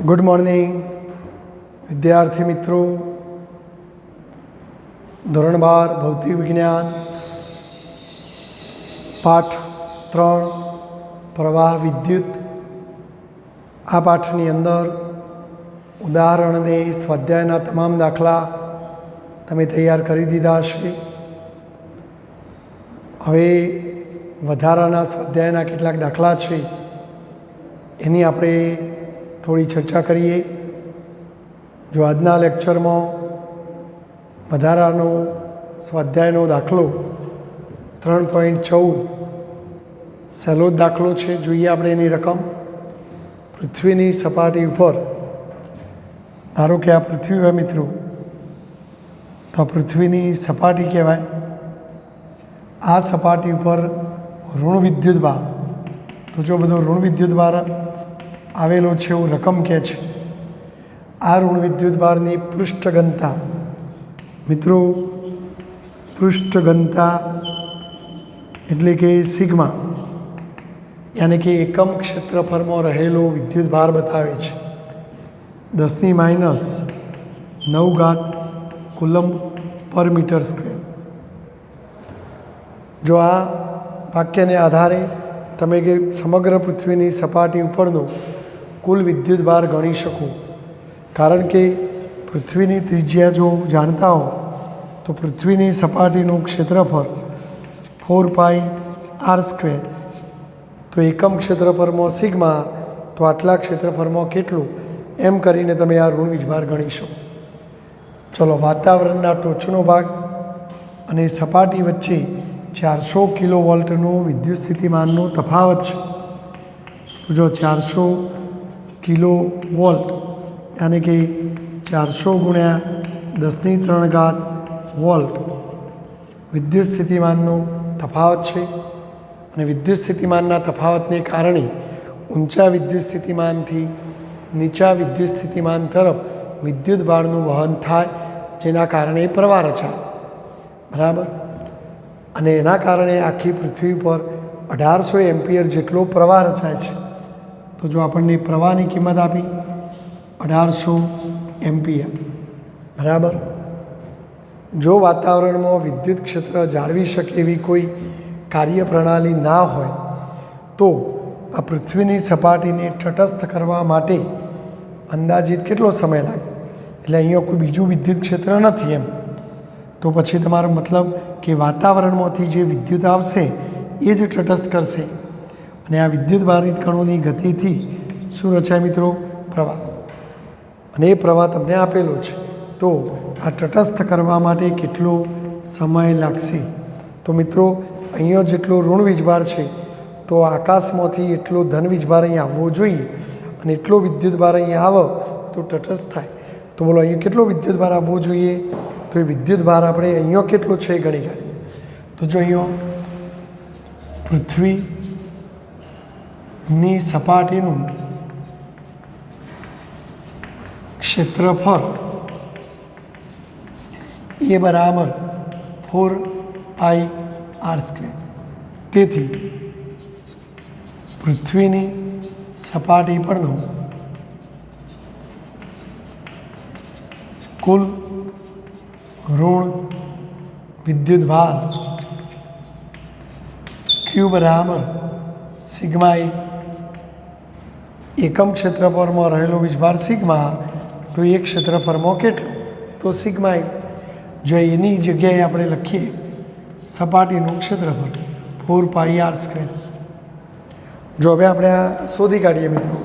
Good morning વિદ્યાર્થી મિત્રો. ધોરણ 12 ભૌતિક વિજ્ઞાન પાઠ 3 પ્રવાહ વિદ્યુત. આ પાઠની અંદર ઉદાહરણ અને સ્વાધ્યાયના તમામ દાખલા તમે તૈયાર કરી દીધા હશે. હવે વધારાના સ્વાધ્યાયના કેટલાક દાખલા છે એની આપણે થોડી ચર્ચા કરીએ. જો આજના લેક્ચરમાં વધારાનો સ્વાધ્યાયનો દાખલો 3.14 સહેલો જ દાખલો છે. જોઈએ આપણે એની રકમ. પૃથ્વીની સપાટી ઉપર, ધારો કે આ પૃથ્વી હોય મિત્રો, તો આ પૃથ્વીની સપાટી કહેવાય. આ સપાટી ઉપર ઋણ વિદ્યુત ભાર, તો જો બધો ઋણ વિદ્યુત ભાર આવેલો છે એવું રકમ કહે છે. આ ઋણ વિદ્યુત ભારની પૃષ્ઠ ઘનતા, મિત્રો પૃષ્ઠ ઘનતા એટલે કે સિગ્મા, યાની કે એકમ ક્ષેત્રફળમાં રહેલો વિદ્યુત ભાર બતાવે છે. 10⁻⁹ કુલમ્બ પર મીટર સ્ક્વેર. જો આ વાક્યને આધારે તમે કે સમગ્ર પૃથ્વીની સપાટી ઉપરનો કુલ વિદ્યુત ભાર ગણી શકો. કારણ કે પૃથ્વીની ત્રિજ્યા જો જાણતા હો તો પૃથ્વીની સપાટીનું ક્ષેત્રફળ 4πr², તો એકમ ક્ષેત્રફળમાં સિગ્મા, તો આટલા ક્ષેત્રફળમાં કેટલું, એમ કરીને તમે આ ઋણ વીજભાર ગણી શકો. ચલો, વાતાવરણના ટોચનો ભાગ અને સપાટી વચ્ચે 400 કિલોવોલ્ટનું વિદ્યુત સ્થિતિમાનનો તફાવત છે. જો 400 કિલોવોલ્ટ યાની કે 400 × 10³ વોલ્ટ વિદ્યુત સ્થિતિમાનનો તફાવત છે. અને વિદ્યુત સ્થિતિમાનના તફાવતને કારણે ઊંચા વિદ્યુત સ્થિતિમાનથી નીચા વિદ્યુત સ્થિતિમાન તરફ વિદ્યુત ભારનું વહન થાય, જેના કારણે પ્રવાહ રચાય. બરાબર. અને એના કારણે આખી પૃથ્વી પર 1800 એમ્પિયર જેટલો પ્રવાહ રચાય છે. તો જો આપણને પ્રવાહની કિંમત આપી 1800 એમ્પિયર, બરાબર. જો વાતાવરણમાં વિદ્યુત ક્ષેત્ર જાળવી શકે એવી કોઈ કાર્યપ્રણાલી ના હોય તો આ પૃથ્વીની સપાટીને તટસ્થ કરવા માટે અંદાજિત કેટલો સમય લાગે? એટલે અહીંયા કોઈ બીજું વિદ્યુત ક્ષેત્ર નથી એમ. તો પછી તમારો મતલબ કે વાતાવરણમાંથી જે વિદ્યુત આવશે એ જ તટસ્થ કરશે. અને આ વિદ્યુત ભારિત કણોની ગતિથી શું રચાય મિત્રો? પ્રવાહ. અને એ પ્રવાહ તમને આપેલો છે. તો આ તટસ્થ કરવા માટે કેટલો સમય લાગશે? તો મિત્રો અહીંયા જેટલો ઋણ વીજભાર છે, તો આકાશમાંથી એટલો ધન વીજભાર અહીં આવવો જોઈએ, અને એટલો વિદ્યુત ભાર અહીંયા આવે તો તટસ્થ થાય. તો બોલો અહીંયા કેટલો વિદ્યુત ભાર આવવો જોઈએ? તો એ વિદ્યુત ભાર આપણે અહીંયા કેટલો છે એ ગણી કાઢીએ. તો જો અહીંયા પૃથ્વીની સપાટીનું ક્ષેત્રફળ એ બરાબર 4πr². તેથી પૃથ્વીની સપાટી પરનો કુલ ઋણ વિદ્યુત ભાર Q બરાબર સિગ્મા એ. એકમ ક્ષેત્રફળમાં રહેલો વીજભાર સિગ્મા, તો એક ક્ષેત્રફળમાં કેટલો? તો સિગ્મા એ. જો એની જગ્યાએ આપણે લખીએ સપાટીનું ક્ષેત્રફળ 4πr². જો હવે આપણે આ શોધી કાઢીએ મિત્રો,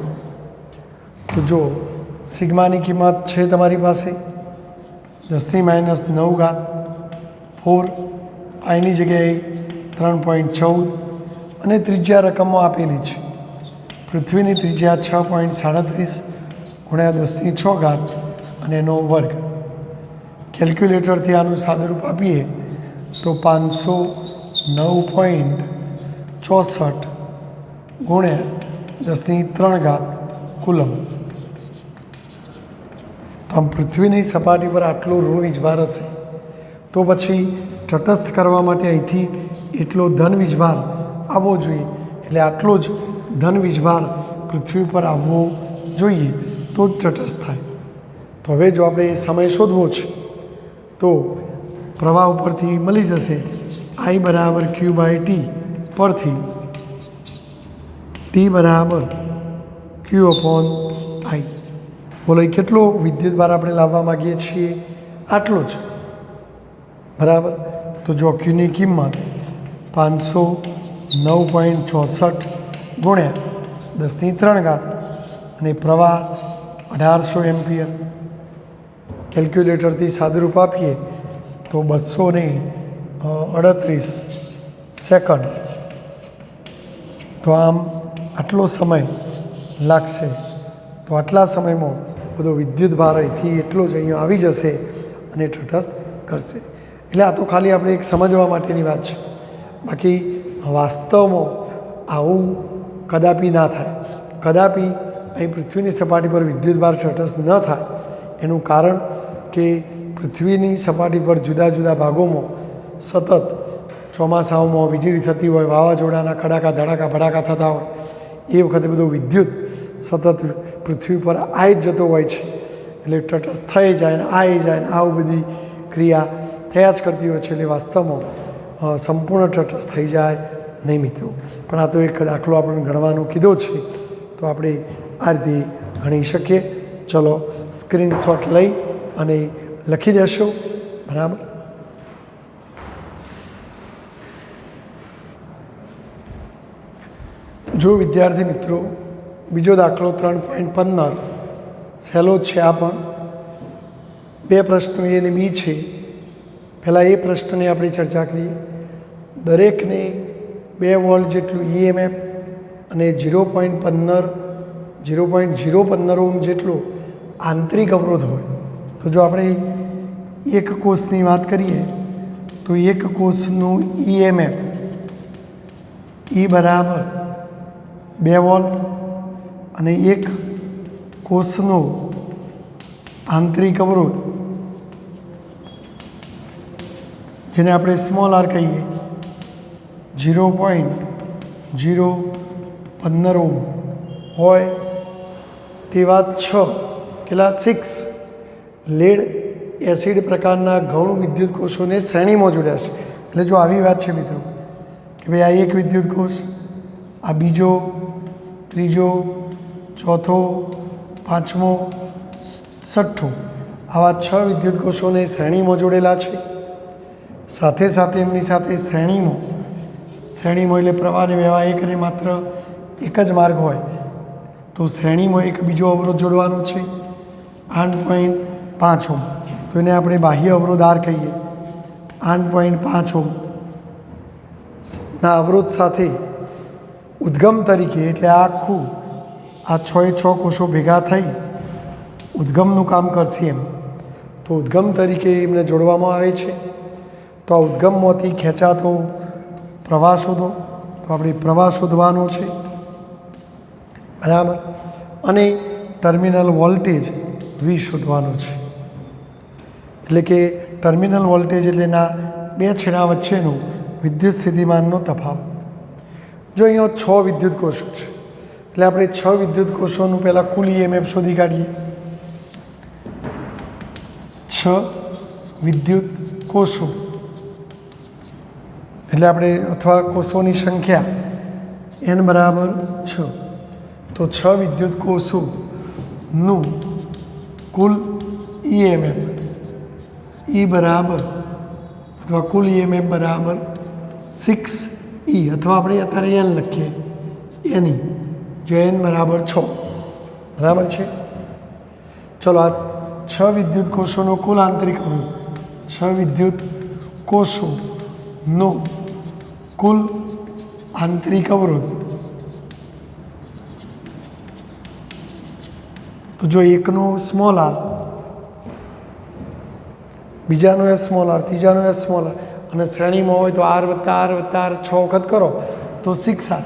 તો જો સિગ્માની કિંમત છે તમારી પાસે 10⁻⁹, 4 પાઈની જગ્યાએ 3.14, અને ત્રિજ્યા રકમમાં આપેલી છે. પૃથ્વીની ત્રિજ્યા 6.37 × 10⁶ અને એનો વર્ગ. કેલ્ક્યુલેટરથી આનું સાદુરૂપ આપીએ તો 509.64 × 10³ કુલમ્બ. તો આમ પૃથ્વીની સપાટી પર આટલો ઋણ વીજભાર હશે, તો પછી તટસ્થ કરવા માટે અહીંથી એટલો ધન વીજભાર આવવો જોઈએ. એટલે આટલો જ ધન વીજભાર પૃથ્વી પર આવવો જોઈએ. તો જ તટસ્થ થાય. તો હવે જો આપણે સમય શોધવો છે તો પ્રવાહ ઉપરથી મળી જશે I બરાબર Q/T પરથી T બરાબર Q/I. બોલો એ કેટલો વિદ્યુતભાર આપણે લાવવા માગીએ છીએ? આટલો જ. બરાબર. તો જો Qની કિંમત 509.64 ગુણ્યા 10³ અને પ્રવાહ 1800 એમ્પિયર. કેલ્ક્યુલેટરથી સાદુરૂપ આપીએ તો 238 સેકન્ડ. તો આમ આટલો સમય લાગશે. તો આટલા સમયમાં બધો વિદ્યુતભાર અહીંથી એટલો જ અહીંયા આવી જશે અને તટસ્થ કરશે. એટલે આ તો ખાલી આપણે એક સમજવા માટેની વાત છે. બાકી વાસ્તવમાં આવું કદાપી ના થાય. કદાપી અહીં પૃથ્વીની સપાટી પર વિદ્યુતભાર તટસ્થ ન થાય એનું કારણ કે પૃથ્વીની સપાટી પર જુદા જુદા ભાગોમાં સતત ચોમાસાઓમાં વીજળી થતી હોય, વાવાઝોડાના કડાકા ધડાકા ભડાકા થતા હોય, એ વખતે બધું વિદ્યુત સતત પૃથ્વી પર આવી જ જતો હોય છે. એટલે તટસ્થ થઈ જાય ને આવી જાય ને આવું બધી ક્રિયા થયા જ કરતી હોય છે. એટલે વાસ્તવમાં સંપૂર્ણ તટસ્થ થઈ જાય નહીં મિત્રો. પણ આ તો એક દાખલો આપણને ગણવાનો કીધો છે તો આપણે આ રીતે ગણી શકીએ. ચલો સ્ક્રીનશોટ લઈ અને લખી દેશો. બરાબર. જો વિદ્યાર્થી મિત્રો બીજો દાખલો 3.15 સહેલો છે. આ પણ 2 પ્રશ્નો A અને B છે. પહેલાં એ પ્રશ્નની આપણે ચર્ચા કરીએ. દરેકને 2 વોલ્ટ જેટલું EMF અને 0.015 ઓહ્મ જેટલો આંતરિક અવરોધ હોય. તો જો આપણે એક કોષની વાત કરીએ તો એક કોષનું EMF E બરાબર 2 વોલ્ટ અને એક કોષનો આંતરિક અવરોધ જેને આપણે સ્મોલ r કહીએ 0.015 ઓહ્મ હોય તેવા 6 લેડ એસિડ પ્રકારના ગૌણ વિદ્યુત કોષોને શ્રેણીમાં જોડ્યા છે. એટલે જો આવી વાત છે મિત્રો કે ભાઈ આ એક વિદ્યુત કોષ, આ બીજો, ત્રીજો, ચોથો, પાંચમો, છઠ્ઠો, આવા 6 વિદ્યુત કોષોને શ્રેણીમાં જોડેલા છે. સાથે સાથે એમની સાથે શ્રેણીમાં એટલે પ્રવાહને વહેવા એક અને માત્ર એક જ માર્ગ હોય તો શ્રેણીમાં એક બીજો અવરોધ જોડવાનો છે 8.5 ઓહ્મ. તો એને આપણે બાહ્ય અવરોધ R કહીએ. 8.5 ઓહ્મ ના અવરોધ સાથે ઉદ્ગમ તરીકે, એટલે આ આખું આ 6 કોષો ભેગા થઈ ઉદ્ગમનું કામ કરશે એમ, તો ઉદ્ગમ તરીકે એમને જોડવામાં આવે છે. તો આ ઉદ્ગમમાંથી ખેંચાતો પ્રવાહ શોધો. તો આપણે પ્રવાહ શોધવાનો છે. બરાબર. અને ટર્મિનલ વોલ્ટેજ V શોધવાનો છે. એટલે કે ટર્મિનલ વોલ્ટેજ એટલે એના 2 છેડા વચ્ચેનો વિદ્યુત સ્થિતિમાનનો તફાવત. જો અહીંયા 6 વિદ્યુત કોષો છે એટલે આપણે 6 વિદ્યુત કોષોનું પહેલાં કુલ EMF શોધી કાઢીએ. 6 વિદ્યુત કોષો એટલે આપણે અથવા કોષોની સંખ્યા n બરાબર 6. તો 6 વિદ્યુત કોષોનું કુલ EMF E બરાબર અથવા કુલ EMF બરાબર 6E અથવા આપણે અત્યારે n લખીએ એની જે n બરાબર 6. બરાબર છે. ચલો આ 6 વિદ્યુત કોષોનો કુલ આંતરિક અવરોધ, 6 વિદ્યુત કોષોનો કુલ આંતરિક અવરોધ. તો જો એકનો સ્મોલ r, બીજાનો સ્મોલ r, ત્રીજાનો સ્મોલ r અને શ્રેણીમાં હોય તો r વત્તા r 6 વખત કરો તો 6r.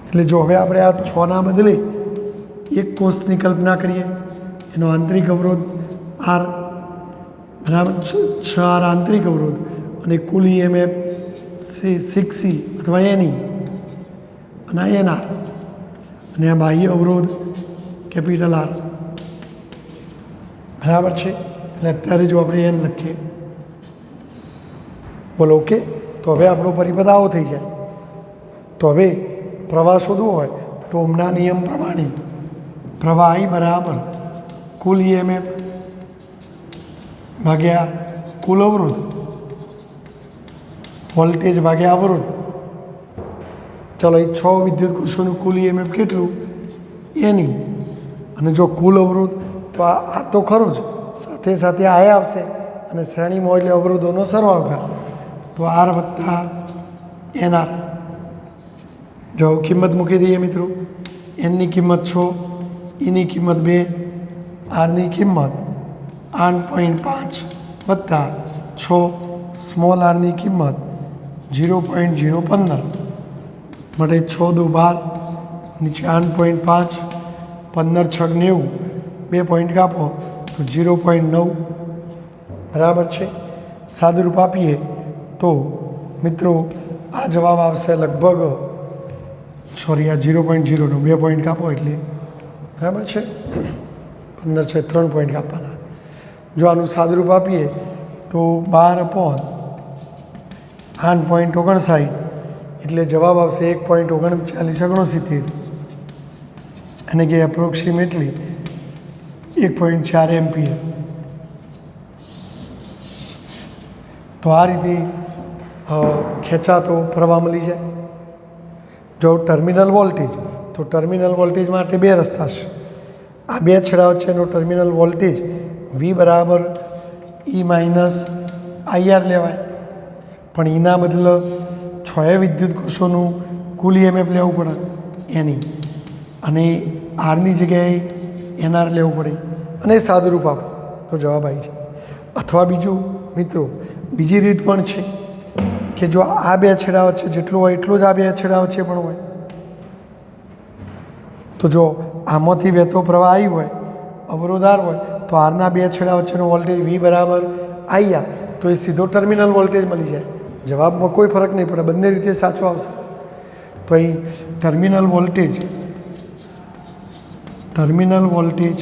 એટલે જો હવે આપણે આ 6ના બદલે એક કોષની કલ્પના કરીએ. એનો આંતરિક અવરોધ r બરાબર 6r આંતરિક અવરોધ અને કુલ EMF 6E અથવા NE અને NR અને આ બાહ્ય અવરોધ કેપિટલ આર, બરાબર છે. એટલે અત્યારે જો આપણે એન લખીએ, બોલો ઓકે. તો હવે આપણો પરિપથ આવો થઈ જાય. તો હવે પ્રવાહ શોધવો હોય તો ઓમના નિયમ પ્રમાણે પ્રવાહ I બરાબર કુલ EMF ભાગ્યા કુલ અવરોધ, વોલ્ટેજ ભાગ્યા અવરોધ. ચાલો એ 6 વિદ્યુત કોષોનું કુલ EMF કેટલું? એની. અને જો કુલ અવરોધ તો આ તો ખરું જ, સાથે સાથે આ આવશે અને શ્રેણીમાં એટલે અવરોધોનો સરવાળો થાય. તો આર વત્તા એન આર. જો કિંમત મૂકી દઈએ મિત્રો. એનની કિંમત 6, ઈની કિંમત 2, આરની કિંમત 8.5 વત્તા 6, સ્મોલ આરની કિંમત 0.015 માટે 6 દુ 12, નીચે 8.5, 15 6 90, 2 પોઈન્ટ કાપો તો 0.9, બરાબર છે. સાદુરૂપ આપીએ તો મિત્રો આ જવાબ આવશે લગભગ, સોરી આ 0.0 2 પોઈન્ટ કાપો એટલે, બરાબર છે. 15 છે 3 પોઈન્ટ કાપવાના. જો આનું સાદુરૂપ આપીએ તો 12/8.59 એટલે જવાબ આવશે 1.3969, અને કે એપ્રોક્સિમેટલી 1.4 એમ્પિયર. તો આ રીતે ખેંચાતો પ્રવાહ મળી જાય. જો ટર્મિનલ વોલ્ટેજ, તો ટર્મિનલ વોલ્ટેજ માટે 2 રસ્તા છે. આ 2 છેડા વચ્ચેનો ટર્મિનલ વોલ્ટેજ V બરાબર E માઇનસ IR લેવાય, પણ એના બદલે 6 વિદ્યુત કોષોનું કુલ EMF લેવું પડે એની, અને આરની જગ્યાએ NR લેવું પડે, અને સાદુરૂપ આપો તો જવાબ આવી જાય. અથવા બીજું મિત્રો બીજી રીત પણ છે કે જો આ 2 છેડા વચ્ચે જેટલું હોય એટલું જ આ 2 છેડા વચ્ચે પણ હોય. તો જો આમાંથી વહેતો પ્રવાહ આવી હોય, અવરોધ R હોય, તો આરના 2 છેડા વચ્ચેનો વોલ્ટેજ V બરાબર IR, તો એ સીધો ટર્મિનલ વોલ્ટેજ મળી જાય. જવાબમાં કોઈ ફરક નહીં પડે, બંને રીતે સાચો આવશે. તો અહીં ટર્મિનલ વોલ્ટેજ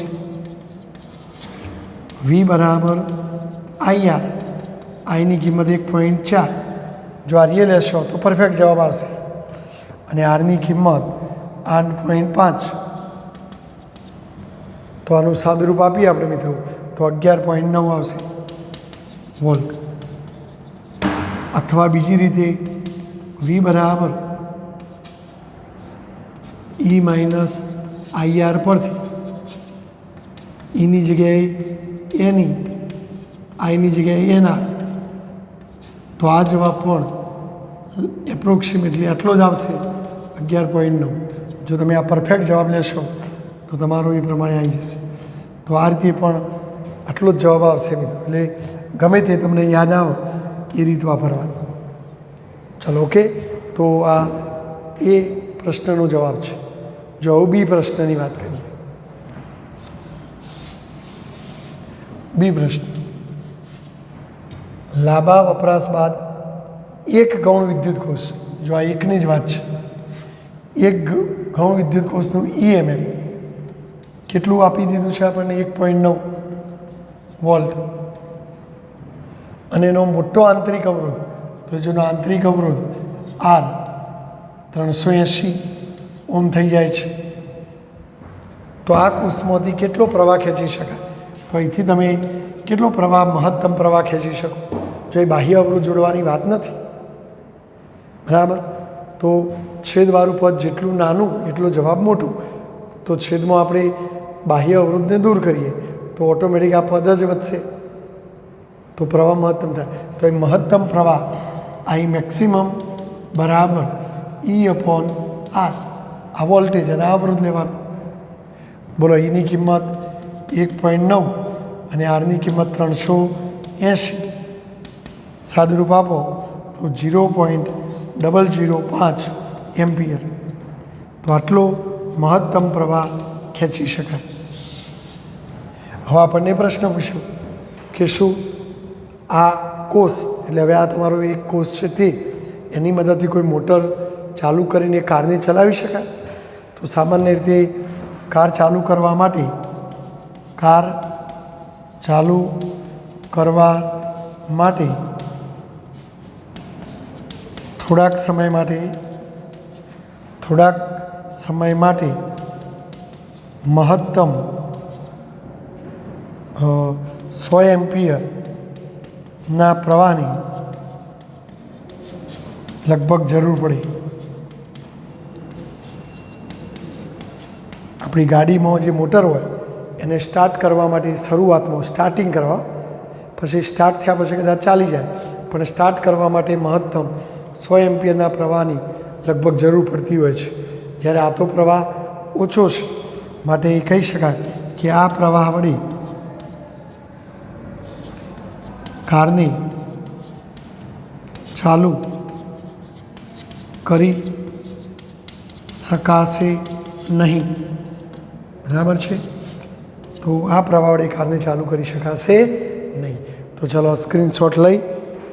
V બરાબર IR, આઈની કિંમત 1.4, જો આ રિયલ લેશો તો પરફેક્ટ જવાબ આવશે. અને આરની કિંમત 8.5, તો આનું સાદુરૂપ આપીએ આપણે મિત્રો તો 11.9 આવશે વોલ્ટ. અથવા બીજી રીતે V બરાબર E માઇનસ IR પરથી ઈની જગ્યાએ એની, આઈની જગ્યાએ NR, તો આ જવાબ પણ એપ્રોક્સિમેટલી આટલો જ આવશે 11.9. જો તમે આ પરફેક્ટ જવાબ લેશો તો તમારો એ પ્રમાણે આવી જશે. તો આ રીતે પણ આટલો જ જવાબ આવશે મિત્રો. એટલે ગમે તે તમને યાદ આવે એ રીત વાપરવાનું. ચલો ઓકે. તો આ એ પ્રશ્નનો જવાબ છે. જો બી પ્રશ્નની વાત કરીએ, બી પ્રશ્ન, લાંબા વપરાશ બાદ એક ગૌણ વિદ્યુત કોષ, જો આ એકની જ વાત છે, એક ગૌણ વિદ્યુત કોષનું EMF કેટલું આપી દીધું છે આપણને? 1.9 વોલ્ટ. અને એનો મોટો આંતરિક અવરોધ, તો જેનો આંતરિક અવરોધ R 380 ઓમ થઈ જાય છે. તો આ કોષમાંથી કેટલો પ્રવાહ ખેંચી શકાય? તો અહીંથી તમે કેટલો પ્રવાહ, મહત્તમ પ્રવાહ ખેંચી શકો? જો એ બાહ્ય અવરોધ જોડવાની વાત નથી, બરાબર. તો છેદવાળું પદ જેટલું નાનું એટલો જવાબ મોટું. તો છેદમાં આપણે બાહ્ય અવરોધને દૂર કરીએ તો ઓટોમેટિક આ પદ જ વધશે, તો પ્રવાહ મહત્તમ થાય. તો એ મહત્તમ પ્રવાહ અહીં મેક્સિમમ બરાબર E/R, આ વોલ્ટેજ અને આ અવરોધ લેવાનું. બોલો એની કિંમત 1.9 અને આરની કિંમત 380, સાદુરૂપ આપો તો 0.005 એમ્પિયર. તો આટલો મહત્તમ પ્રવાહ ખેંચી શકાય. હવે આપણને પ્રશ્ન પૂછ્યો કે શું આ કોષ, એટલે હવે આ તમારો એક કોષ છે તે, એની મદદથી કોઈ મોટર ચાલુ કરીને કારને ચલાવી શકાય? તો સામાન્ય રીતે કાર ચાલુ કરવા માટે થોડાક સમય માટે મહત્તમ 100 એમ્પિયરના પ્રવાહની લગભગ જરૂર પડે. આપણી ગાડીમાં જે મોટર હોય એને સ્ટાર્ટ કરવા માટે શરૂઆતમાં સ્ટાર્ટિંગ કરવા, પછી સ્ટાર્ટ થયા પછી કદાચ ચાલી જાય, પણ સ્ટાર્ટ કરવા માટે મહત્તમ 100 એમ્પિયરના પ્રવાહની લગભગ જરૂર પડતી હોય છે. જ્યારે આ તો પ્રવાહ ઓછો છે, માટે એ કહી શકાય કે આ પ્રવાહ વડે કારને ચાલુ કરી શકાશે નહીં. બરાબર છે? તો આ પ્રવાહ વડે કારને ચાલુ કરી શકાશે નહીં. તો ચલો સ્ક્રીનશોટ લઈ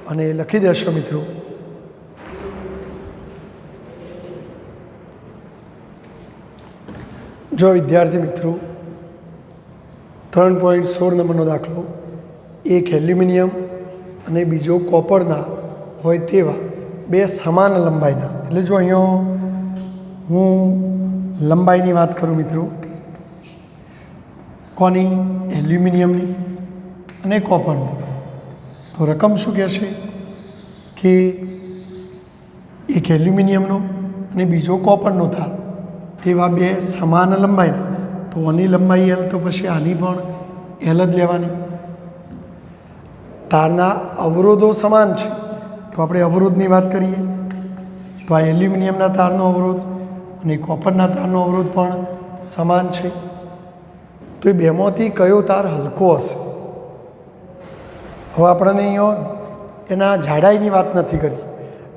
અને લખી દેશો મિત્રો. જો વિદ્યાર્થી મિત્રો 3.16 નંબરનો દાખલો, એક એલ્યુમિનિયમ અને બીજો કોપરના હોય તેવા બે સમાન લંબાઈના, એટલે જો અહીંયા હું લંબાઈની વાત કરું મિત્રો, કોની? એલ્યુમિનિયમની અને કોપરની, તો રકમ શું કહેશે કે એક એલ્યુમિનિયમનો અને બીજો કોપરનો તાર તેવા બે સમાન લંબાઈના, તો આની લંબાઈ એલ, તો પછી આની પણ એલ જ લેવાની. તારના અવરોધો સમાન છે, તો આપણે અવરોધની વાત કરીએ તો આ એલ્યુમિનિયમના તારનો અવરોધ અને કોપરના તારનો અવરોધ પણ સમાન છે. તો એ બેમાંથી કયો તાર હલકો હશે? હવે આપણને અહીંયા એના જાડાઈની વાત નથી કરી.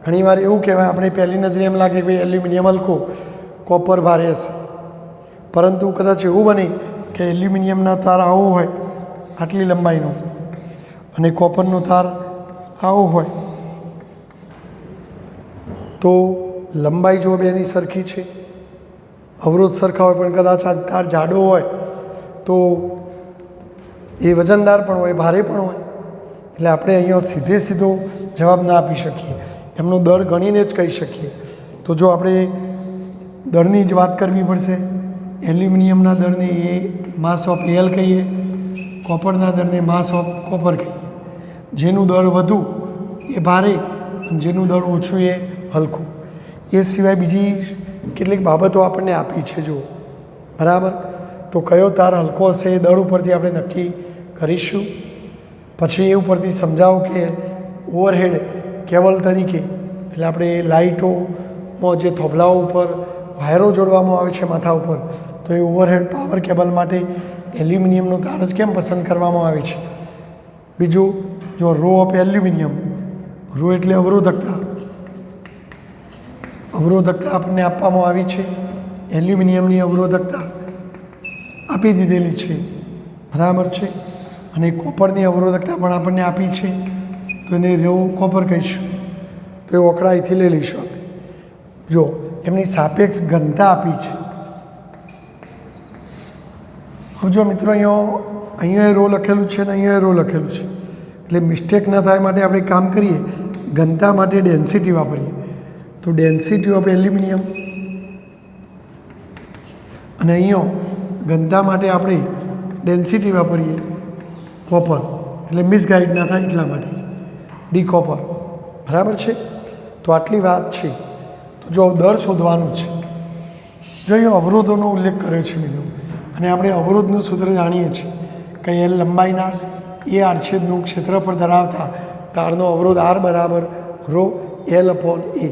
ઘણીવાર એવું કહેવાય, આપણે પહેલી નજરે એમ લાગે કે એલ્યુમિનિયમ હલકો, કોપર ભારે હશે, પરંતુ કદાચ એવું બને કે એલ્યુમિનિયમના તાર આવો હોય આટલી લંબાઈનો અને કોપરનો તાર આવો હોય, તો લંબાઈ જો બેની સરખી છે, અવરોધ સરખા હોય, પણ કદાચ આ તાર જાડો હોય તો એ વજનદાર પણ હોય, ભારે પણ હોય, એટલે આપણે અહીંયા સીધો જવાબ ના આપી શકીએ, એમનો દર ગણીને જ કહી શકીએ. તો જો આપણે દળની જ વાત કરવી પડશે. એલ્યુમિનિયમના દળને એ માસ ઓફ એલ કહીએ, કોપરના દળને માસ ઓફ કોપર કહીએ. જેનું દળ વધુ એ ભારે અને જેનું દળ ઓછું એ હલકું. એ સિવાય બીજી કેટલીક બાબતો આપણને આપી છે જો, બરાબર? તો કયો તાર હલકો હશે એ દળ ઉપરથી આપણે નક્કી કરીશું. પછી એ ઉપરથી સમજાવો કે ઓવરહેડ કેબલ તરીકે, એટલે આપણે લાઇટોમાં જે થોભલાઓ ઉપર વાયરો જોડવામાં આવે છે માથા ઉપર, તો એ ઓવરહેડ પાવર કેબલ માટે એલ્યુમિનિયમનો તાર જ કેમ પસંદ કરવામાં આવે છે. બીજું, જો રો ઓફ એલ્યુમિનિયમ, રો એટલે અવરોધકતા આપણને આપવામાં આવી છે. એલ્યુમિનિયમની અવરોધકતા આપી દીધેલી છે, બરાબર છે? અને કોપરની અવરોધકતા પણ આપણને આપી છે, તો એને રો કોપર કહીશું. તો એ ઓકળા અહીંથી લઈ લઈશું આપણે. જો એમની સાપેક્ષ ઘનતા આપી છે. હવે જો મિત્રો અહીંયા રો લખેલું છે અને અહીંયા રો લખેલું છે, એટલે મિસ્ટેક ન થાય માટે આપણે કામ કરીએ, ઘનતા માટે ડેન્સિટી વાપરીએ. તો ડેન્સિટી ઓફ એલ્યુમિનિયમ, અને અહીંયા ઘનતા માટે આપણે ડેન્સિટી વાપરીએ કોપર, એટલે મિસગાઈડ ના થાય એટલા માટે ડી કોપર. બરાબર છે? તો આટલી વાત છે. તો જો દર શોધવાનું છે, જો અહીંયા અવરોધોનો ઉલ્લેખ કર્યો છે મિત્રો, અને આપણે અવરોધનું સૂત્ર જાણીએ છીએ કે એલ લંબાઈના એ આડછેદનું ક્ષેત્રફળ ધરાવતા તારનો અવરોધ આર બરાબર રો એલ અપોન એ.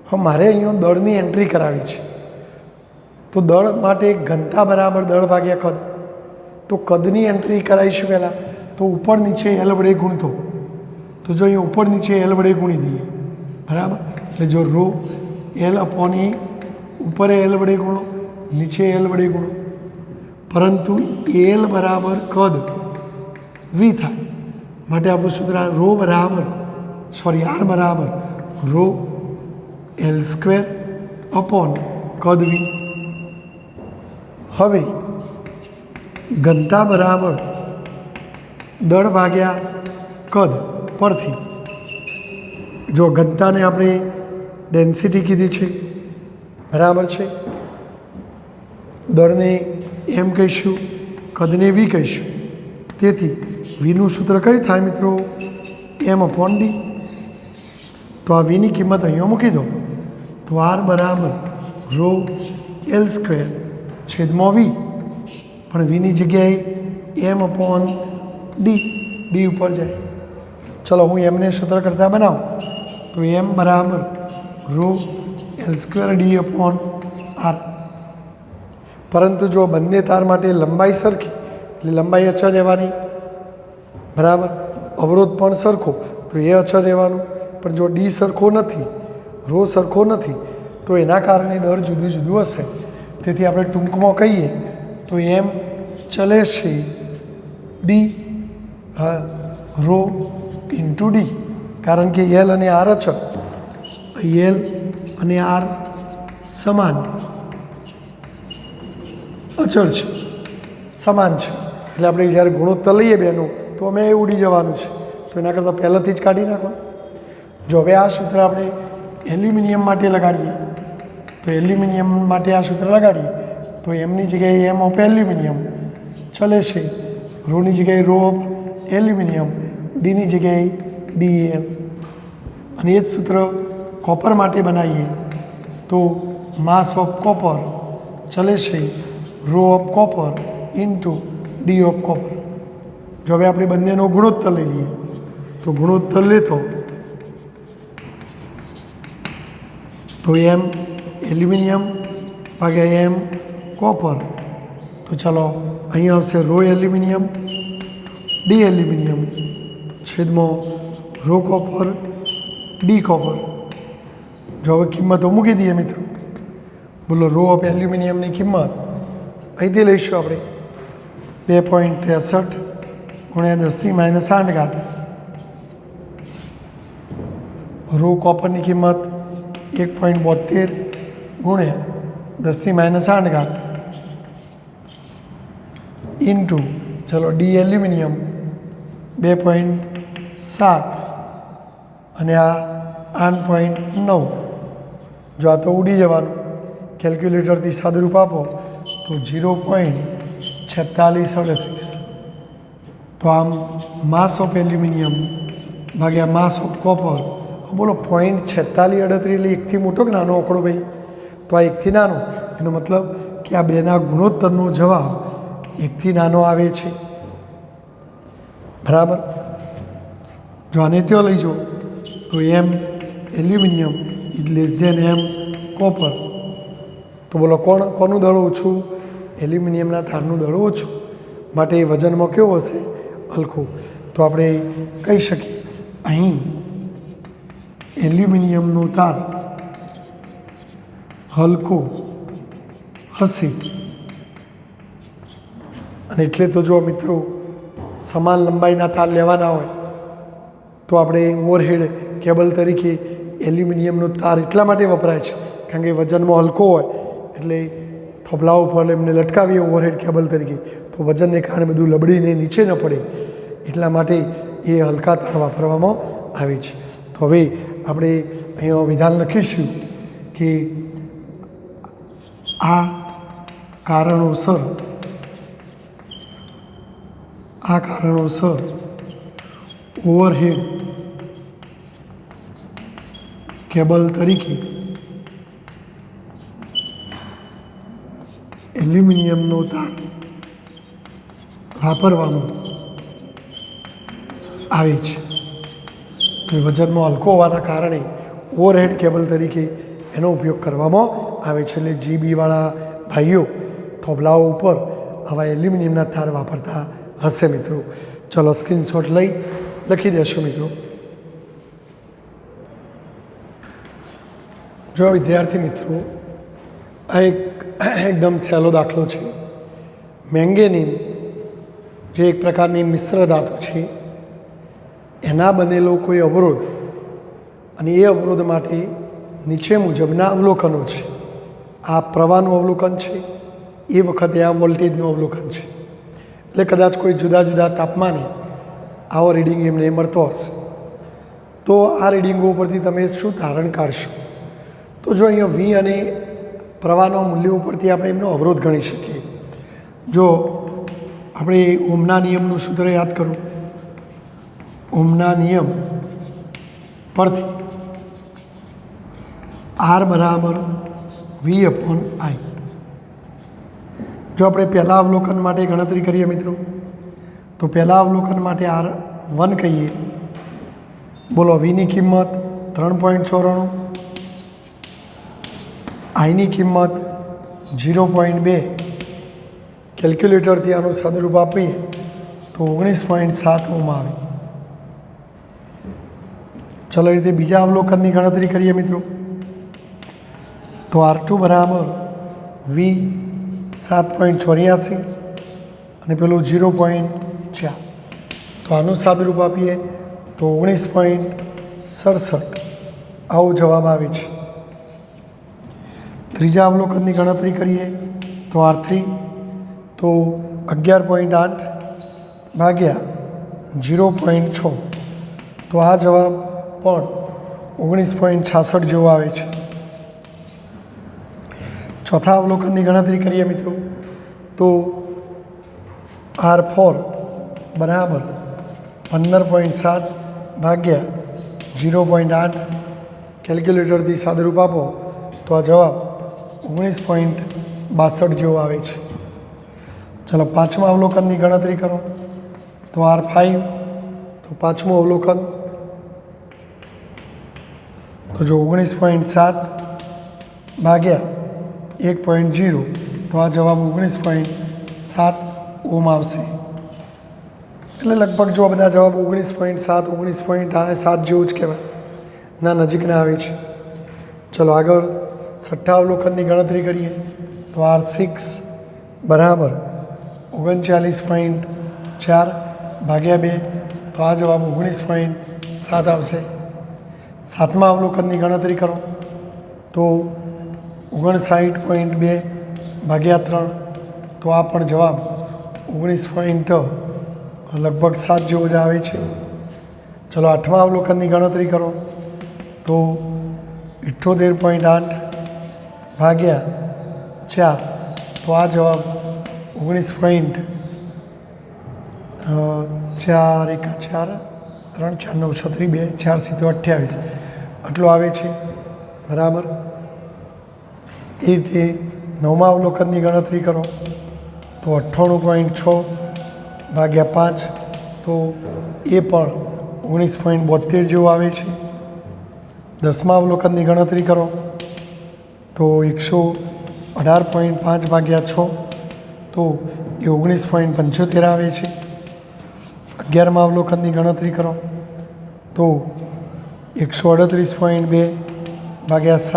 હવે મારે અહીંયા દળની એન્ટ્રી કરાવી છે, તો દળ માટે ઘનતા બરાબર દળ ભાગ્યા કદ. તો કદની એન્ટ્રી કરાવીશું પહેલાં, તો ઉપર નીચે એલ વડે ગુણતો, તો જો અહીંયા ઉપર નીચે એલ વડે ગુણી દઈએ, બરાબર? એટલે જો રો એલ અપોન એ, ઉપર એલ વડે ગુણો, નીચે એલ વડે ગુણો, પરંતુ એલ બરાબર કદ વી થાય, માટે આપણું સૂત્ર રો બરાબર આર બરાબર રો એલ સ્ક્વેર અપોન કદ વી. હવે ઘનતા બરાબર દળ ભાગ્યા કદ પરથી જો ઘનતાને આપણે ડેન્સિટી કીધી છે, બરાબર છે, દળને એમ કહીશું, કદને વી કહીશું. તેથી વીનું સૂત્ર કયું થાય મિત્રો? M/D. તો આ વીની કિંમત અહીંયા મૂકી દો તો R બરાબર ρ L² છેદમાં વી, પણ વીની જગ્યાએ M/D ડી ઉપર જાય. ચલો હું એમને સૂત્ર કરતાં બનાવું તો M બરાબર ρ L² D/R. પરંતુ જો બંને તાર માટે લંબાઈ સરખી એટલે લંબાઈ અચળ રહેવાની, બરાબર, અવરોધ પણ સરખો તો એ અચળ રહેવાનું. પણ જો ડી સરખો નથી, રો સરખો નથી, તો એના કારણે દર જુદું જુદું હશે. તેથી આપણે ટૂંકમાં કહીએ તો એમ ચલે છે ડી રો ઇન્ટુ ડી, કારણ કે એલ અને આર અચળ, એલ અને આર સમાન અચળ છે, સમાન છે. એટલે આપણે જ્યારે ગુણોત્તર લઈએ બેનું તો અમે એ ઉડી જવાનું છે. તો એના કરતાં પહેલાંથી જ કાઢી નાખવાનું. જો હવે આ સૂત્ર આપણે એલ્યુમિનિયમ માટે લગાડીએ તો એલ્યુમિનિયમ માટે આ સૂત્ર લગાડીએ તો એમની જગ્યાએ એમ ઓફ એલ્યુમિનિયમ ચલે છે, રોની જગ્યાએ રો ઓફ એલ્યુમિનિયમ, ડીની જગ્યાએ DAL. અને એ જ સૂત્ર કોપર માટે બનાવીએ તો માસ ઓફ કોપર ચલે છે row of copper into D of copper. જો હવે આપણે બંનેનો ગુણોત્તર લઈ લઈએ તો ગુણોત્તર લેતો તો એમ એલ્યુમિનિયમ ભાગ્યા એમ કોપર. તો ચાલો અહીંયા આવશે રો એલ્યુમિનિયમ ડી એલ્યુમિનિયમ છેદમાં રો કોપર ડી કોપર. જો હવે કિંમતો મૂકી દઈએ મિત્રો. બોલો રો ઓફ એલ્યુમિનિયમની કિંમત અહીંથી લઈશું આપણે 2.63 × 10⁻⁸. રો કોપરની કિંમત 1.72 × 10⁻⁸ ઇન્ટુ ચલો ડી એલ્યુમિનિયમ 2.7 અને આ 8.9. જો આ તો ઉડી જવાનું, કેલ્ક્યુલેટરથી સાદુરૂપ આપો તો 0.4638. તો આમ માસ ઓફ એલ્યુમિનિયમ ભાગ્યા માસ ઓફ કોપર. બોલો 0.4638 એટલે એકથી મોટો કે નાનો આંકડો ભાઈ? તો આ એકથી નાનો, એનો મતલબ કે આ બેના ગુણોત્તરનો જવાબ એકથી નાનો આવે છે, બરાબર. જો આને ત્યાં લઈ જાઓ તો M aluminium is less than M copper. તો બોલો કોનું દળ ઓછું? એલ્યુમિનિયમના તારનું દળ ઓછું, માટે એ વજનમાં કેવો હશે? હલકું. તો આપણે કહી શકીએ અહીં એલ્યુમિનિયમનો તાર હલકો હશે. અને એટલે તો જો મિત્રો સમાન લંબાઈના તાર લેવાના હોય તો આપણે ઓવરહેડ કેબલ તરીકે એલ્યુમિનિયમનો તાર એટલા માટે વપરાય છે કારણ કે વજનમાં હલકો હોય એટલે થોભલા ઉપર એમને લટકાવીએ ઓવરહેડ કેબલ તરીકે તો વજનને કારણે બધું લબડીને નીચે ન પડે, એટલા માટે એ હલકા તાર વાપરવામાં આવે છે. તો હવે આપણે અહીંયા વિધાન લખીશું કે આ કારણોસર ઓવરહેડ કેબલ તરીકે એલ્યુમિનિયમનો તાર વાપરવામાં આવે છે. વજનમાં હલકો હોવાના કારણે ઓવરહેડ કેબલ તરીકે એનો ઉપયોગ કરવામાં આવે છે. એટલે જીબીવાળા ભાઈઓ થોભલાઓ ઉપર આવા એલ્યુમિનિયમના તાર વાપરતા હશે મિત્રો. ચલો સ્ક્રીનશોટ લઈ લખી દેશો મિત્રો. જો વિદ્યાર્થી મિત્રો, આ એકદમ સહેલો દાખલો છે. મેંગેનીન જે એક પ્રકારની મિશ્ર ધાતુ છે એના બનેલો કોઈ અવરોધ અને એ અવરોધ માટે નીચે મુજબના અવલોકનો છે. આ પ્રવાહનું અવલોકન છે, એ વખતે આ વોલ્ટેજનું અવલોકન છે. એટલે કદાચ કોઈ જુદા જુદા તાપમાને આવો રીડિંગ એમને મળતો હશે. તો આ રીડિંગો ઉપરથી તમે શું તારણ કાઢશો? તો જો અહીંયા વી અને પ્રવાહના મૂલ્યો ઉપરથી આપણે એમનો અવરોધ ગણી શકીએ. જો આપણે ઓમના નિયમનું સૂત્ર યાદ કરું, ઓમના નિયમ પરથી આર બરાબર વી અપોન આઈ. જો આપણે પહેલાં અવલોકન માટે ગણતરી કરીએ મિત્રો, તો પહેલાં અવલોકન માટે R1 કહીએ. બોલો, વીની કિંમત 3.94, આઈની કિંમત 0.2. કેલ્ક્યુલેટરથી આનું સાદુરૂપ આપીએ તો 19.7 ઓમ આવે. ચલો, એ રીતે બીજા અવલોકનની ગણતરી કરીએ મિત્રો, તો R2 બરાબર વી 7.84 અને પેલું 0.4. તો આનું સાદુરૂપ આપીએ તો 19.67 આવો જવાબ આવે છે. ત્રીજા અવલોકનની ગણતરી કરીએ તો R3 તો 11.8 ભાગ્યા 0.6. તો આ જવાબ પણ 19.66 જેવો આવે છે. ચોથા અવલોકનની ગણતરી કરીએ મિત્રો, તો R4 બરાબર 15.7 ભાગ્યા 0.8. કેલ્ક્યુલેટરથી સાદુરૂપ આપો તો આ જવાબ 19.62 જેવો આવે છે. ચલો, પાંચમા અવલોકનની ગણતરી કરો તો R5 તો પાંચમું અવલોકન તો જો 19.7 ભાગ્યા 1.0 તો આ જવાબ 19.7 ઓમ આવશે. એટલે લગભગ જો આ બધા જવાબ 19.7 19.7 જેવું જ કહેવાય, ના નજીકના આવે છે. ચલો આગળ છઠ્ઠા અવલોકનની ગણતરી કરીએ તો R6 બરાબર 39.4 ભાગ્યા 2 તો આ જવાબ 19.7 આવશે. સાતમા અવલોકનની ગણતરી કરો તો 59.2 ભાગ્યા 3 તો આ પણ જવાબ 19.7 જેવો જ આવે છે. ચલો, આઠમા અવલોકનની ગણતરી કરો તો 78.8 ભાગ્યા 4 તો આ જવાબ 19.4 1 4 3 4 9 36 2 4 સીધો 28 આટલો આવે છે. બરાબર. એ રીતે નવમા અવલોકનની ગણતરી કરો તો 98.6 ભાગ્યા 5 તો એ પણ 19.72 જેવું આવે છે. દસમા અવલોકનની ગણતરી કરો તો 118.5 ભાગ્યા 6 તો એ 19.75 આવે છે. 11મા અવલોકનની ગણતરી કરો તો 138.2 ભાગ્યા 7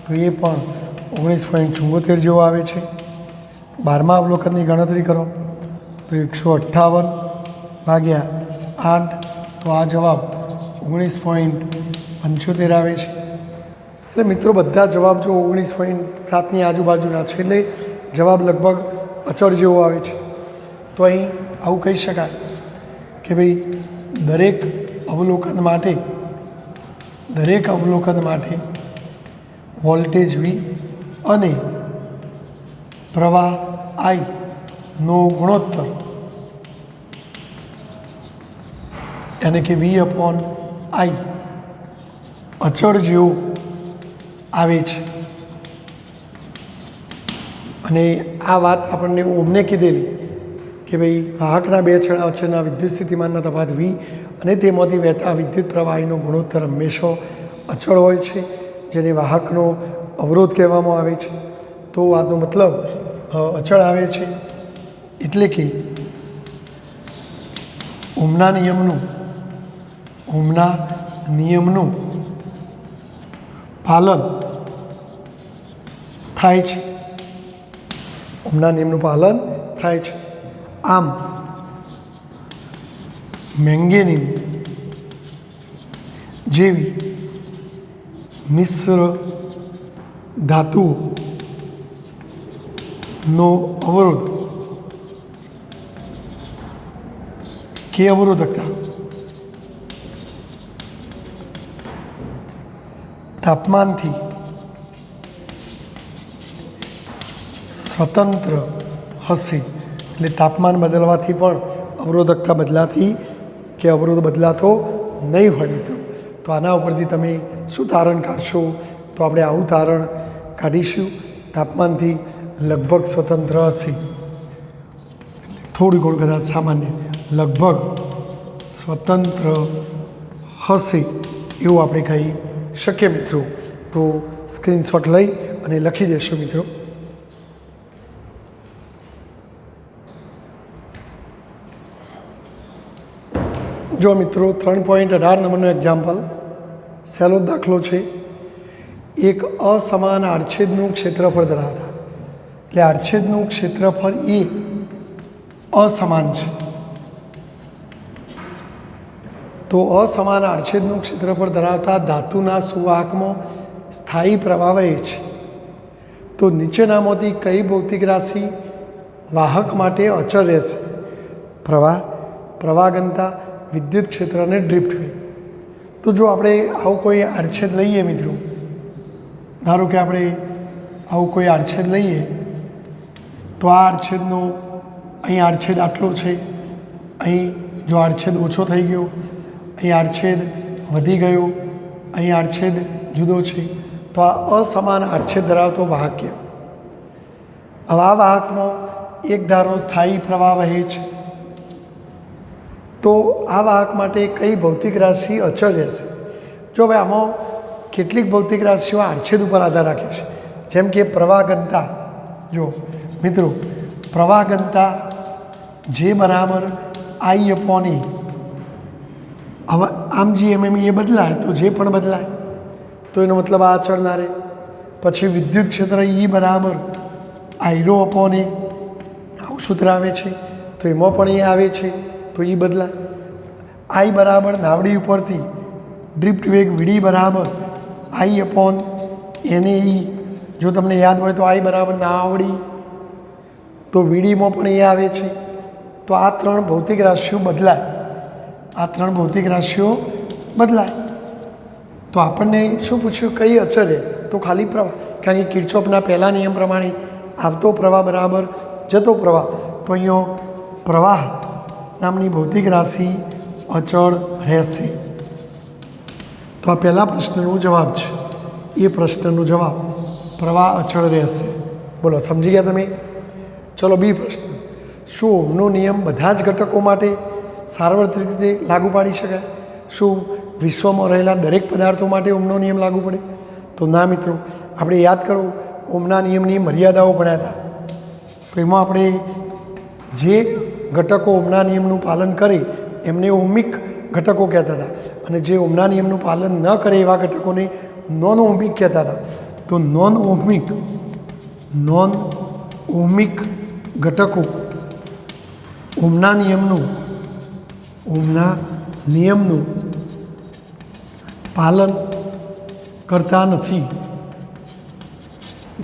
તો એ પણ 19.74 જેવો આવે છે. 12મા અવલોકનની ગણતરી કરો તો 158 ભાગ્યા 8 તો આ જવાબ 19.75 આવે છે. એટલે મિત્રો બધા જવાબ જો 19.7ની આજુબાજુના છે, એટલે જવાબ લગભગ અચળ જેવો આવે છે. તો અહીં આવું કહી શકાય કે ભાઈ દરેક અવલોકન માટે વોલ્ટેજ વી અને પ્રવાહ આઈ નો ગુણોત્તર એટલે કે વી અપોન આઈ અચળ જેવો આવે છે. અને આ વાત આપણને ઓમને કીધેલી કે ભાઈ વાહકના બે છેડા વચ્ચેના વિદ્યુત સ્થિતિમાનના તફાવત વી અને તેમાંથી વહેતા વિદ્યુત પ્રવાહીનો ગુણોત્તર હંમેશા અચળ હોય છે, જેને વાહકનો અવરોધ કહેવામાં આવે છે. તો આનો મતલબ અચળ આવે છે. એટલે કે ઓમના નિયમનું પાલન થાય છે. ઓમના નિયમનું પાલન થાય છે. આમ મેંગેનીન જેવી મિશ્ર ધાતુઓ નો અવરોધ કે અવરોધકતા તાપમાનથી સ્વતંત્ર હશે. એટલે તાપમાન બદલવાથી પણ અવરોધકતા બદલાતી કે અવરોધ બદલાતો નહીં હોય મિત્રો. તો આના ઉપરથી તમે શું તારણ કાઢશો? તો આપણે આવું તારણ કાઢીશું, તાપમાનથી લગભગ સ્વતંત્ર હશે. થોડી ઘણું કદાચ સામાન્ય લગભગ સ્વતંત્ર હશે એવું આપણે કહી શકીએ મિત્રો. તો સ્ક્રીનશોટ લઈ અને લખી દેશો મિત્રો. જો મિત્રો 3.18 નંબરનો એક્ઝામ્પલ સહેલો દાખલો છે. એક અસમાન આડછેદનું ક્ષેત્રફળ ધરાવતા, એટલે આડછેદનું ક્ષેત્રફળ એ અસમાન છે. તો અસમાન આડછેદનું ક્ષેત્રફળ ધરાવતા ધાતુના સુવાહકમાં સ્થાયી પ્રવાહ વહે છે. તો નીચેનામાંથી કઈ ભૌતિક રાશિ વાહક માટે અચળ રહેશે? પ્રવાહ, પ્રવાહઘનતા, વિદ્યુત ક્ષેત્ર અને ડ્રિફ્ટ વેગ. તો જો આપણે આવું કોઈ આડછેદ લઈએ મિત્રો, ધારો કે આપણે આવું કોઈ આડછેદ લઈએ, તો આ આડછેદનો અહીં આડછેદ આટલો છે, અહીં જો આડછેદ ઓછો થઈ ગયો, અહીં આડછેદ વધી ગયો, અહીં આડછેદ જુદો છે, તો આ અસમાન આડછેદ ધરાવતો વાહક કહેવાય. હવે આ વાહકમાં એક ધારો સ્થાયી પ્રવાહ વહે છે. તો આ વાહક માટે કઈ ભૌતિક રાશિ અચળ રહેશે? જો હવે આમાં કેટલીક ભૌતિક રાશિઓ આડછેદ ઉપર આધાર રાખે છે. જેમ કે પ્રવાહઘનતા. જો મિત્રો, પ્રવાહઘનતા જે બરાબર આઈ અપોન એ. હવે આમ જી એમ એ બદલાય તો જે પણ બદલાય, તો એનો મતલબ આ અચળ ના રહે. પછી વિદ્યુત ક્ષેત્ર ઈ બરાબર આઈરો અપોન એ, આવું સૂત્ર આવે છે, તો એમાં પણ એ આવે છે, તો એ બદલાય. આઈ બરાબર નાવડી ઉપરથી ડ્રિફ્ટ વેગ વીડી બરાબર આઈ અપોન એને ઈ. જો તમને યાદ હોય તો આઈ બરાબર નાવડી, તો વીડીમાં પણ એ આવે છે. તો આ ત્રણ ભૌતિક રાશિઓ બદલાય, આ ત્રણ ભૌતિક રાશિઓ બદલાય. તો આપણને શું પૂછ્યું? કઈ અચળ છે? તો ખાલી પ્રવાહ, કારણ કે કિર્ચોફના પહેલા નિયમ પ્રમાણે આવતો પ્રવાહ બરાબર જતો પ્રવાહ. તો અહીંયા પ્રવાહ નામની ભૌતિક રાશિ અચળ રહેશે. તો આ પહેલા પ્રશ્નનો જવાબ છે. એ પ્રશ્નનો જવાબ પ્રવાહ અચળ રહેશે. બોલો, સમજી ગયા તમે? ચલો બી પ્રશ્ન. શું ઓહમનો નિયમ બધા જ ઘટકો માટે સાર્વત્રિક રીતે લાગુ પાડી શકાય? શું વિશ્વમાં રહેલા દરેક પદાર્થો માટે ઓહમનો નિયમ લાગુ પડે? તો ના મિત્રો. આપણે યાદ કરો, ઓહમના નિયમની મર્યાદાઓ ભણ્યા હતા. તો એમાં આપણે જે ઘટકો ઓહમના નિયમનું પાલન કરે એમને ઓહમિક ઘટકો કહેતા હતા, અને જે ઓહમના નિયમનું પાલન ન કરે એવા ઘટકોને નોન ઓહમિક કહેતા હતા. તો નોન ઓહમિક ઘટકો ઓહમના નિયમનું પાલન કરતા નથી.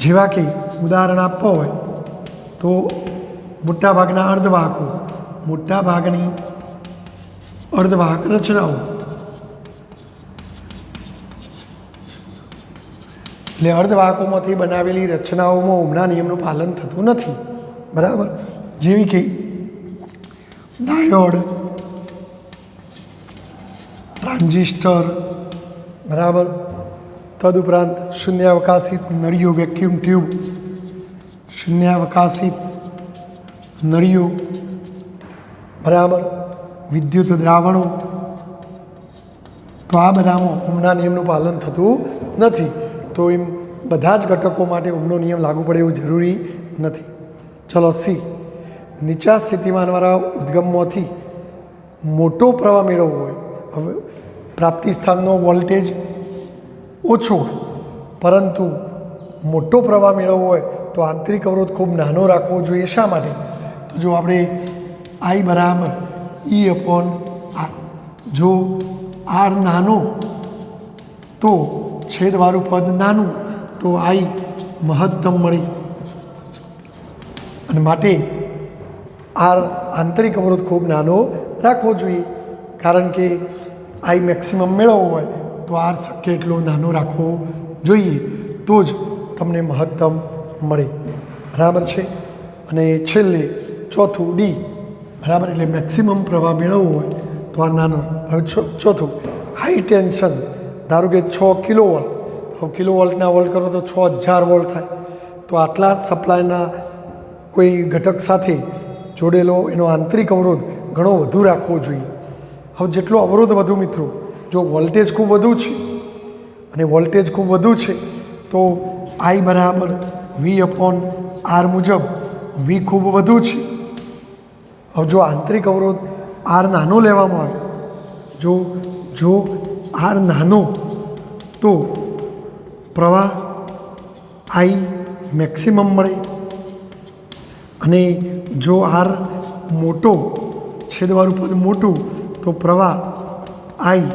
જેવા કે ઉદાહરણ આપવા હોય તો મોટાભાગના અર્ધવાહકો, મોટાભાગની અર્ધવાહક રચનાઓ, એટલે અર્ધવાહકોમાંથી બનાવેલી રચનાઓમાં ઓહમના નિયમનું પાલન થતું નથી. બરાબર? જેવી કે ડાયોડ, ટ્રાન્ઝિસ્ટર, બરાબર, તદુપરાંત શૂન્યાવકાશિત નળીઓ, વેક્યુમ ટ્યુબ, શૂન્યાવકાશિત નળીઓ, બરાબર, વિદ્યુત દ્રાવણો. તો આ બધામાં ઓહમના નિયમનું પાલન થતું નથી. તો એમ બધા જ ઘટકો માટે ઓહમનો નિયમ લાગુ પડે એવું જરૂરી નથી. ચલો સી. નીચા સ્થિતિમાનવાળા ઉદ્ગમમાંથી મોટો પ્રવાહ મેળવવો હોય, હવે પ્રાપ્તિ સ્થાનનો વોલ્ટેજ ઓછો હોય પરંતુ મોટો પ્રવાહ મેળવવો હોય તો આંતરિક અવરોધ ખૂબ નાનો રાખવો જોઈએ. શા માટે? તો જો આપણે આઈ બરાબર ઈ અપોન આર, જો આર નાનો તો છેદવાળું પદ નાનું, તો આઈ મહત્તમ મળી. અને માટે આર આંતરિક અવરોધ ખૂબ નાનો રાખવો જોઈએ, કારણ કે આઈ મેક્સિમમ મેળવવો હોય તો આર શક્ય એટલો નાનો રાખવો જોઈએ, તો જ તમને મહત્તમ મળે. બરાબર છે. અને છેલ્લે ચોથું ડી, બરાબર, એટલે મેક્સિમમ પ્રવાહ મેળવવો હોય તો આર નાનો. હવે ચોથું હાઈ ટેન્શન, ધારો કે 6 કિલોવોલ્ટ, હવે કિલોવોલ્ટના વોલ્ટ કરો તો 6000 વોલ્ટ થાય, તો આટલા સપ્લાયના કોઈ ઘટક સાથે જોડેલો એનો આંતરિક અવરોધ ઘણો વધુ રાખવો જોઈએ. હવે જેટલો અવરોધ વધુ મિત્રો, જો વોલ્ટેજ ખૂબ વધુ છે અને વોલ્ટેજ ખૂબ વધુ છે તો આઈ બરાબર V/R મુજબ વી ખૂબ વધુ છે. હવે જો આંતરિક અવરોધ આર નાનો લેવામાં આવે, જો આર નાનો તો પ્રવાહ આઈ મેક્સિમમ મળે, અને જો આર મોટો, છેદવાળું પદ મોટું, તો પ્રવાહ આઈ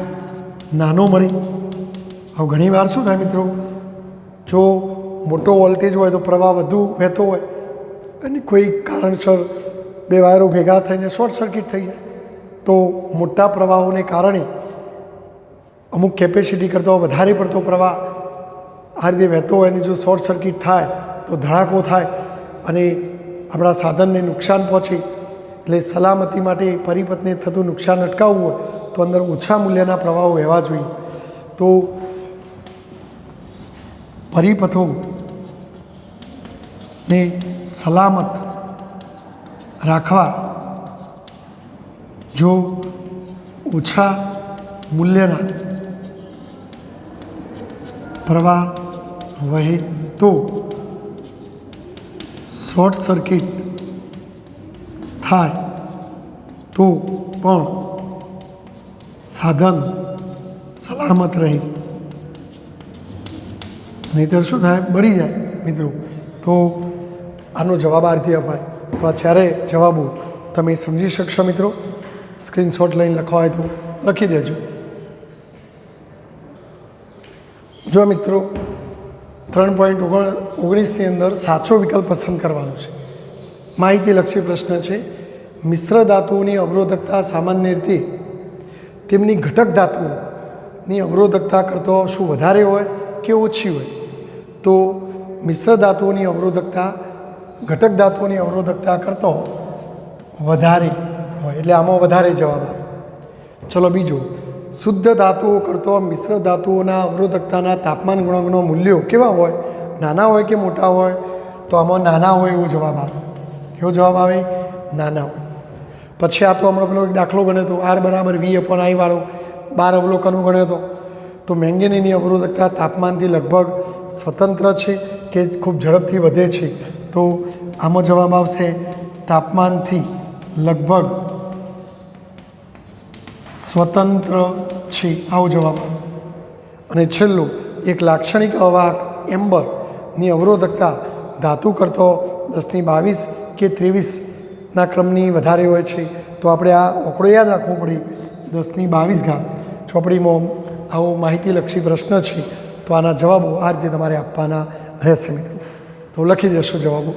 નાનો મળે. હવે ઘણીવાર શું થાય મિત્રો, જો મોટો વોલ્ટેજ હોય તો પ્રવાહ વધુ વહેતો હોય અને કોઈ કારણસર બે વાયરો ભેગા થઈને શોર્ટ સર્કિટ થઈ જાય, તો મોટા પ્રવાહોને કારણે અમુક કેપેસિટી કરતાં વધારે પડતો પ્રવાહ આ રીતે વહેતો હોય અને જો શોર્ટ સર્કિટ થાય તો ધડાકો થાય અને આપણા સાધનને નુકસાન પહોંચે. એટલે સલામતી માટે પરિપથને થતું નુકસાન અટકાવવું હોય તો અંદર ઓછા મૂલ્યના પ્રવાહો વહેવા જોઈએ. તો પરિપથોને સલામત રાખવા જો ઓછા મૂલ્યના પ્રવાહ વહે તો શોર્ટ સર્કિટ થાય તો પણ સાધન સલામત રહે, નહીંતર શું થાય, બળી જાય મિત્રો. તો આનો જવાબ આ રીતે અપાય. તો આ ચારે જવાબો તમે સમજી શકશો મિત્રો. સ્ક્રીનશોટ લઈને લખવા હોય તો લખી દેજો. જો મિત્રો 3.19ની અંદર સાચો વિકલ્પ પસંદ કરવાનો છે. માહિતીલક્ષી પ્રશ્ન છે. મિશ્ર ધાતુઓની અવરોધકતા સામાન્ય રીતે તેમની ઘટક ધાતુઓની અવરોધકતા કરતાં શું વધારે હોય કે ઓછી હોય? તો મિશ્ર ધાતુઓની અવરોધકતા ઘટક ધાતુઓની અવરોધકતા કરતાં વધારે હોય, એટલે આમાં વધારે જવાબ આવે. ચલો બીજો, શુદ્ધ ધાતુઓ કરતાં મિશ્ર ધાતુઓના અવરોધકતાના તાપમાન ગુણાંકનો મૂલ્યો કેવા હોય, નાના હોય કે મોટા હોય? તો આમાં નાના હોય એવો જવાબ આવે. કેવો જવાબ આવે? નાના હોય. પછી આ તો હમણાં પેલો એક દાખલો ગણ્યો હતો, R બરાબર V/I વાળો 12 અવલોકનો ગણ્યો હતો. તો મેંગેનીની અવરોધકતા તાપમાનથી લગભગ સ્વતંત્ર છે કે ખૂબ ઝડપથી વધે છે? તો આમાં જવાબ આવશે તાપમાનથી લગભગ સ્વતંત્ર છે, આવો જવાબ આવે. અને છેલ્લું, એક લાક્ષણિક અવાહક એમ્બરની અવરોધકતા ધાતુ કરતો 1022 કે 23ના ક્રમની વધારે હોય છે. તો આપણે આ આંકડો યાદ રાખવો પડે, 1022 ચોપડીમાં આવો માહિતીલક્ષી પ્રશ્ન છે. તો આના જવાબો આ રીતે તમારે આપવાના રહેશે મિત્રો. તો લખી દેશો જવાબો.